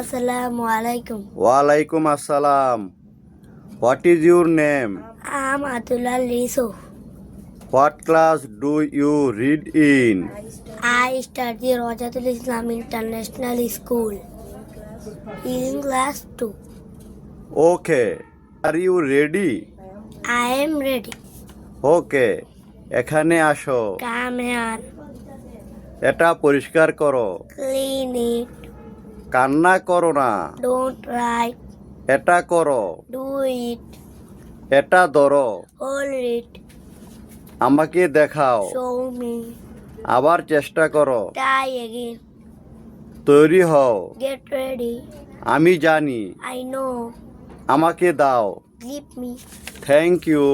Assalamu alaikum. Walaikum assalam. What is your name? I'm Atullah Liso. What class do you read in? I study Rojatul Islam International School in class 2. Okay. Are you ready? I am ready. Okay. এখানে আসো। Come here. এটা পরিষ্কার করো। Clean it. কান্না করো না। Don't write. এটা করো। Do it. এটা ধরো। Hold it. আমাকে দেখাও। Show me. আবার চেষ্টা করো। Try again. তৈরি হও। Get ready. আমি জানি। I know. আমাকে দাও। Give me. Thank you.